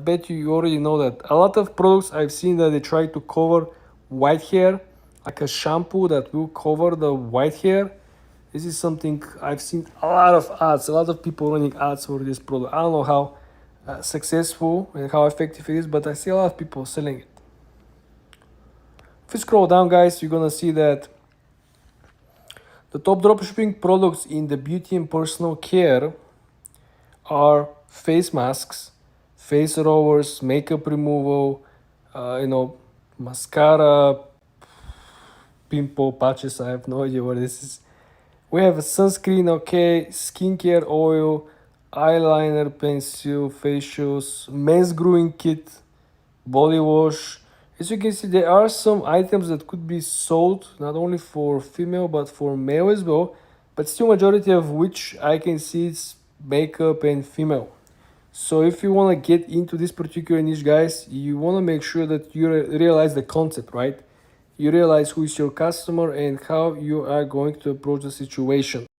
bet you already know that a lot of products I've seen that they try to cover white hair, like a shampoo that will cover the white hair. This is something I've seen a lot of ads, a lot of people running ads for this product. I don't know how successful and how effective it is, but I see a lot of people selling it. If you scroll down, guys, you're gonna see that the top dropshipping products in the beauty and personal care are face masks, face rollers, makeup removal, mascara, pimple patches. I have no idea what this is. We have a sunscreen, okay, skincare oil, eyeliner, pencil, facials, men's grooming kit, body wash. As you can see, there are some items that could be sold not only for female but for male as well, but still majority of which I can see is makeup and female. So if you want to get into this particular niche, guys, you want to make sure that you realize the concept, right? You realize who is your customer and how you are going to approach the situation.